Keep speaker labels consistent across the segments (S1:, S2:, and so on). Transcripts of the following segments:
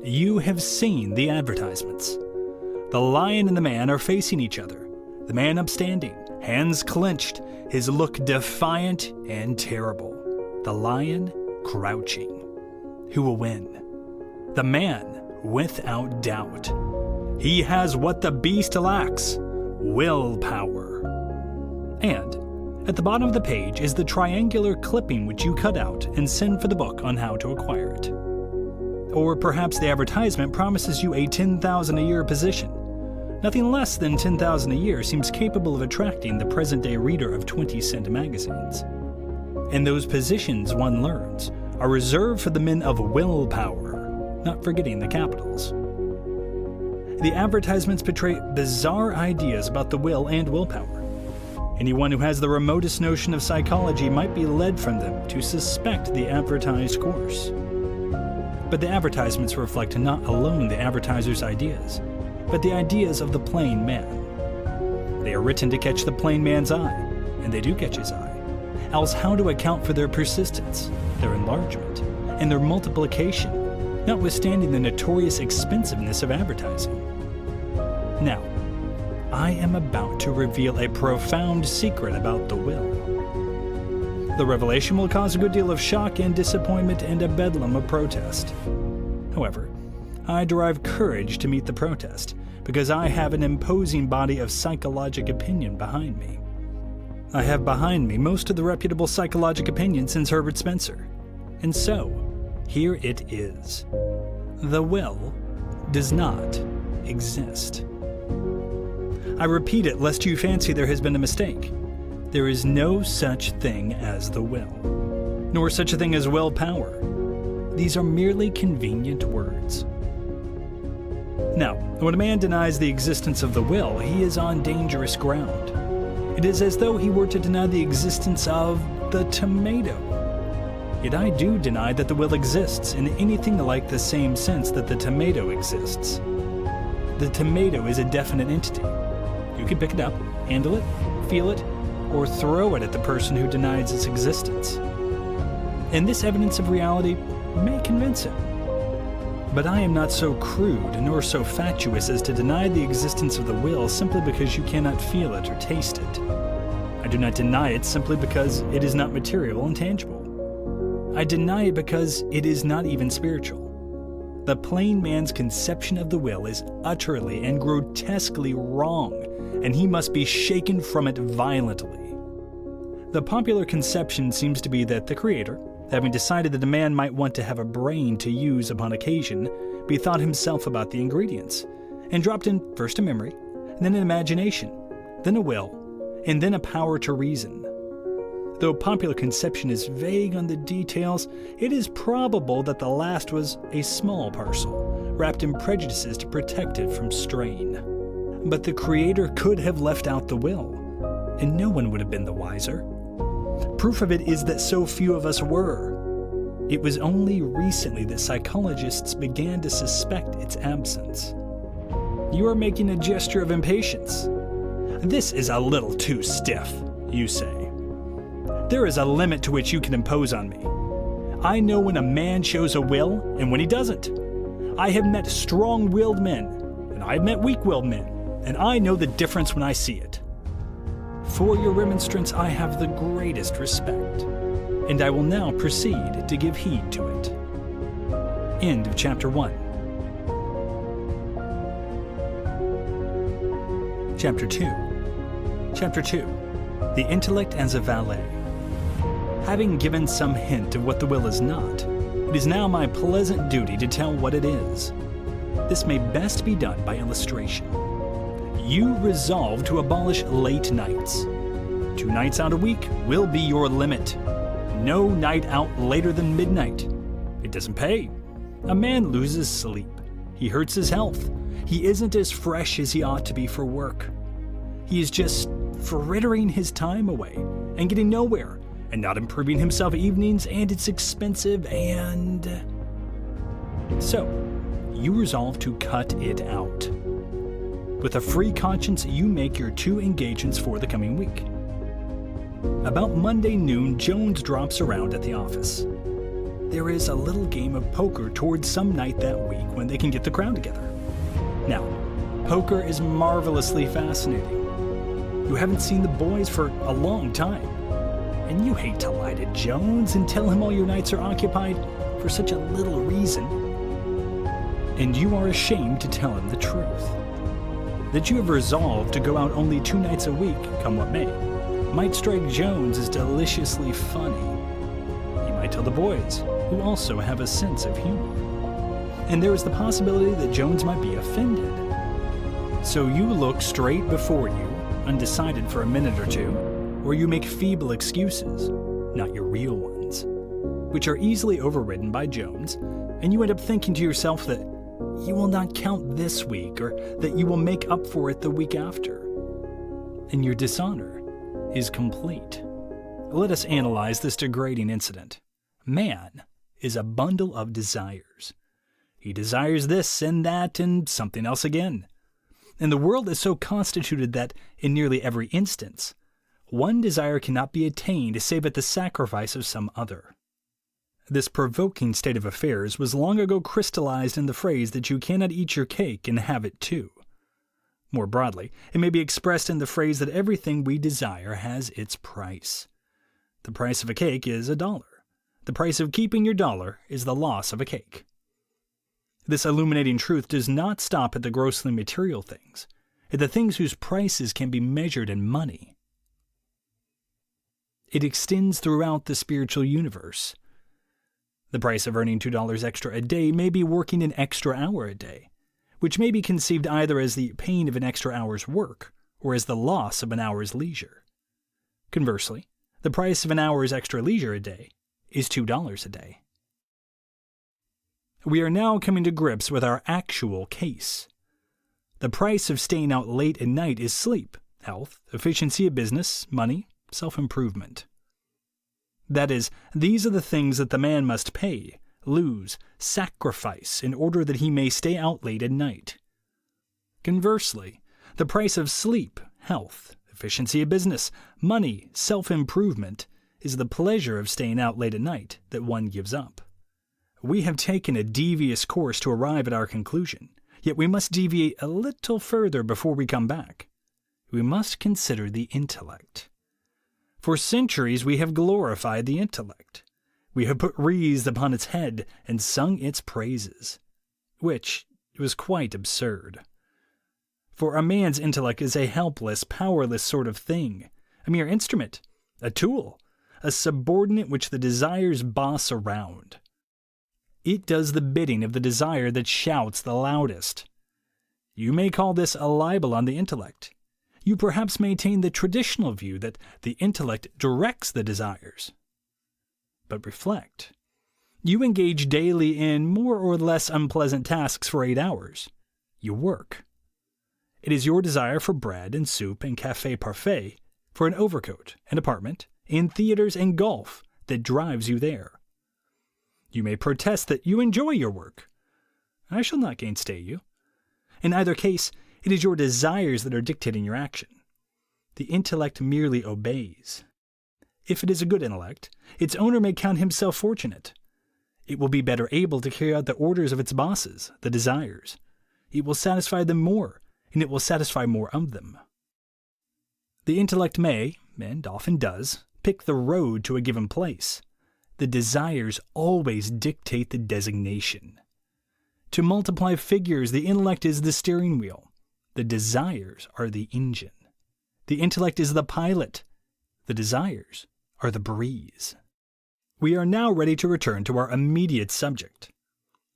S1: You have seen the advertisements. The lion and the man are facing each other. The man upstanding, hands clenched, his look defiant and terrible. The lion crouching. Who will win? The man, without doubt. He has what the beast lacks: willpower. And at the bottom of the page is the triangular clipping which you cut out and send for the book on how to acquire it. Or perhaps the advertisement promises you a $10,000 a year position. Nothing less than $10,000 a year seems capable of attracting the present-day reader of 20-cent magazines. And those positions, one learns, are reserved for the men of willpower, not forgetting the capitals. The advertisements portray bizarre ideas about the will and willpower. Anyone who has the remotest notion of psychology might be led from them to suspect the advertised course. But the advertisements reflect not alone the advertiser's ideas, but the ideas of the plain man. They are written to catch the plain man's eye, and they do catch his eye. Else how to account for their persistence, their enlargement, and their multiplication, notwithstanding the notorious expensiveness of advertising? Now, I am about to reveal a profound secret about the will. The revelation will cause a good deal of shock and disappointment and a bedlam of protest. However, I derive courage to meet the protest because I have an imposing body of psychologic opinion behind me. I have behind me most of the reputable psychologic opinion since Herbert Spencer. And so, here it is. The will does not exist. I repeat it lest you fancy there has been a mistake. There is no such thing as the will, nor such a thing as willpower. These are merely convenient words. Now, when a man denies the existence of the will, he is on dangerous ground. It is as though he were to deny the existence of the tomato. Yet I do deny that the will exists in anything like the same sense that the tomato exists. The tomato is a definite entity. You can pick it up, handle it, feel it, or throw it at the person who denies its existence. And this evidence of reality may convince him. But I am not so crude nor so fatuous as to deny the existence of the will simply because you cannot feel it or taste it. I do not deny it simply because it is not material and tangible. I deny it because it is not even spiritual. The plain man's conception of the will is utterly and grotesquely wrong, and he must be shaken from it violently. The popular conception seems to be that the Creator, having decided that a man might want to have a brain to use upon occasion, bethought himself about the ingredients, and dropped in first a memory, then an imagination, then a will, and then a power to reason. Though popular conception is vague on the details, it is probable that the last was a small parcel, wrapped in prejudices to protect it from strain. But the Creator could have left out the will, and no one would have been the wiser. Proof of it is that so few of us were. It was only recently that psychologists began to suspect its absence. You are making a gesture of impatience. This is a little too stiff, you say. There is a limit to which you can impose on me. I know when a man shows a will and when he doesn't. I have met strong-willed men, and I have met weak-willed men, and I know the difference when I see it. For your remonstrance I have the greatest respect, and I will now proceed to give heed to it. End of Chapter 1. Chapter 2. Chapter 2. The Intellect as a Valet. Having given some hint of what the will is not, it is now my pleasant duty to tell what it is. This may best be done by illustration. You resolve to abolish late nights. 2 nights out a week will be your limit. No night out later than midnight. It doesn't pay. A man loses sleep. He hurts his health. He isn't as fresh as he ought to be for work. He is just frittering his time away and getting nowhere and not improving himself evenings, and it's expensive, and... So, you resolve to cut it out. With a free conscience, you make your 2 engagements for the coming week. About Monday noon, Jones drops around at the office. there is a little game of poker towards some night that week when they can get the crowd together. Now, poker is marvelously fascinating. You haven't seen the boys for a long time, and you hate to lie to Jones and tell him all your nights are occupied for such a little reason. And you are ashamed to tell him the truth. That you have resolved to go out only 2 nights a week, come what may, might strike Jones as deliciously funny. You might tell the boys, who also have a sense of humor. And there is the possibility that Jones might be offended. So you look straight before you, undecided for a minute or two, or you make feeble excuses, not your real ones, which are easily overridden by Jones, and you end up thinking to yourself that you will not count this week or that you will make up for it the week after. And your dishonor is complete. Let us analyze this degrading incident. Man is a bundle of desires. He desires this and that and something else again. And the world is so constituted that, in nearly every instance, one desire cannot be attained save at the sacrifice of some other. This provoking state of affairs was long ago crystallized in the phrase that you cannot eat your cake and have it too. More broadly, it may be expressed in the phrase that everything we desire has its price. The price of a cake is $1. The price of keeping your dollar is the loss of a cake. This illuminating truth does not stop at the grossly material things, at the things whose prices can be measured in money. It extends throughout the spiritual universe. The price of earning $2 extra a day may be working an extra hour a day, which may be conceived either as the pain of an extra hour's work or as the loss of an hour's leisure. Conversely, the price of an hour's extra leisure a day is $2 a day. We are now coming to grips with our actual case. The price of staying out late at night is sleep, health, efficiency of business, money, self-improvement. That is, these are the things that the man must pay, lose, sacrifice in order that he may stay out late at night. Conversely, the price of sleep, health, efficiency of business, money, self-improvement is the pleasure of staying out late at night that one gives up. We have taken a devious course to arrive at our conclusion, yet we must deviate a little further before we come back. We must consider the intellect. For centuries we have glorified the intellect. We have put wreaths upon its head and sung its praises, which was quite absurd. For a man's intellect is a helpless, powerless sort of thing, a mere instrument, a tool, a subordinate which the desires boss around. It does the bidding of the desire that shouts the loudest. You may call this a libel on the intellect. You perhaps maintain the traditional view that the intellect directs the desires. But reflect. You engage daily in more or less unpleasant tasks for 8 hours. You work. It is your desire for bread and soup and café parfait, for an overcoat, an apartment, in theaters and golf that drives you there. You may protest that you enjoy your work. I shall not gainsay you. In either case, it is your desires that are dictating your action. The intellect merely obeys. If it is a good intellect, its owner may count himself fortunate. It will be better able to carry out the orders of its bosses, the desires. It will satisfy them more, and it will satisfy more of them. The intellect may, and often does, pick the road to a given place. The desires always dictate the designation. To multiply figures, the intellect is the steering wheel. The desires are the engine. The intellect is the pilot. The desires are the breeze. We are now ready to return to our immediate subject.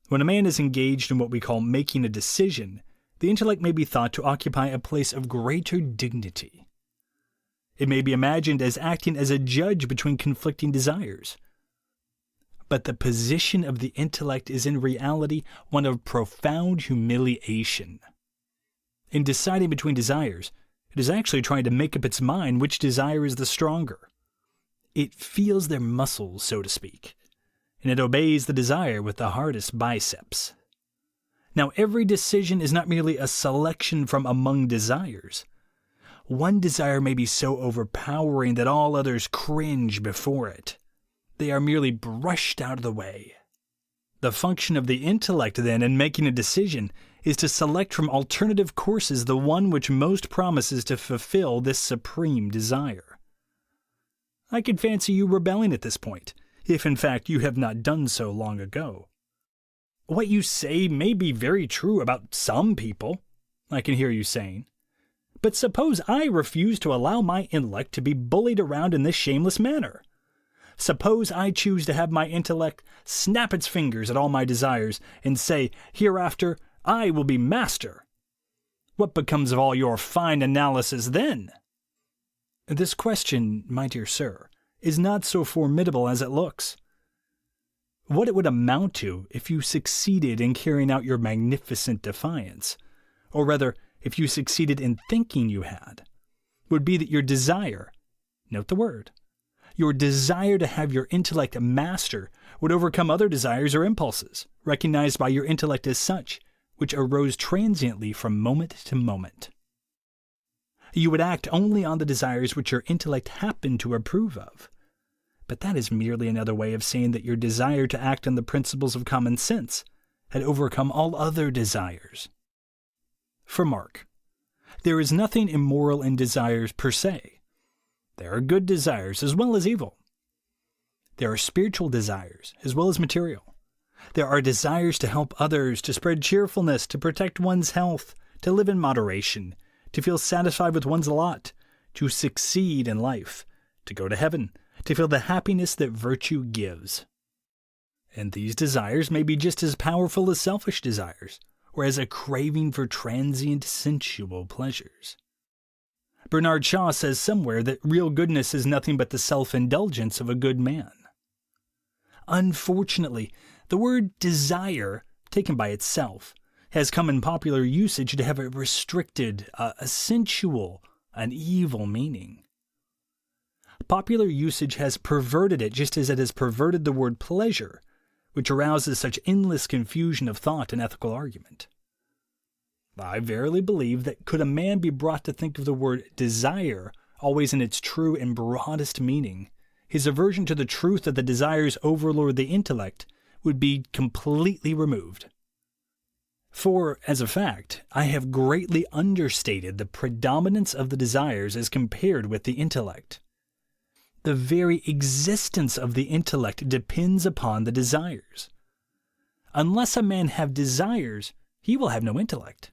S1: When a man is engaged in what we call making a decision, the intellect may be thought to occupy a place of greater dignity. It may be imagined as acting as a judge between conflicting desires. But the position of the intellect is in reality one of profound humiliation. In deciding between desires, it is actually trying to make up its mind which desire is the stronger. It feels their muscles, so to speak, and it obeys the desire with the hardest biceps. Now, every decision is not merely a selection from among desires. One desire may be so overpowering that all others cringe before it. They are merely brushed out of the way. The function of the intellect, then, in making a decision, is to select from alternative courses the one which most promises to fulfill this supreme desire. I could fancy you rebelling at this point, if in fact you have not done so long ago. What you say may be very true about some people, I can hear you saying. But suppose I refuse to allow my intellect to be bullied around in this shameless manner. Suppose I choose to have my intellect snap its fingers at all my desires and say, hereafter, I will be master. What becomes of all your fine analysis then? This question, my dear sir, is not so formidable as it looks. What it would amount to if you succeeded in carrying out your magnificent defiance, or rather, if you succeeded in thinking you had, would be that your desire, note the word, your desire to have your intellect master would overcome other desires or impulses, recognized by your intellect as such, which arose transiently from moment to moment. You would act only on the desires which your intellect happened to approve of. But that is merely another way of saying that your desire to act on the principles of common sense had overcome all other desires. For Mark, there is nothing immoral in desires per se. There are good desires as well as evil. There are spiritual desires as well as material. There are desires to help others, to spread cheerfulness, to protect one's health, to live in moderation, to feel satisfied with one's lot, to succeed in life, to go to heaven, to feel the happiness that virtue gives. And these desires may be just as powerful as selfish desires, or as a craving for transient sensual pleasures. Bernard Shaw says somewhere that real goodness is nothing but the self-indulgence of a good man. Unfortunately, the word desire, taken by itself, has come in popular usage to have a restricted, a sensual, an evil meaning. Popular usage has perverted it just as it has perverted the word pleasure, which arouses such endless confusion of thought and ethical argument. I verily believe that could a man be brought to think of the word desire always in its true and broadest meaning, his aversion to the truth that the desires overlord the intellect would be completely removed. For, as a fact, I have greatly understated the predominance of the desires as compared with the intellect. The very existence of the intellect depends upon the desires. Unless a man have desires, he will have no intellect.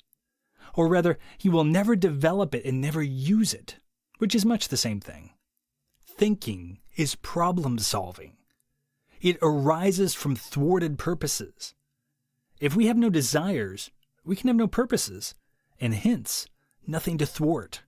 S1: Or rather, he will never develop it and never use it, which is much the same thing. Thinking is problem solving. It arises from thwarted purposes. If we have no desires, we can have no purposes, and hence, nothing to thwart.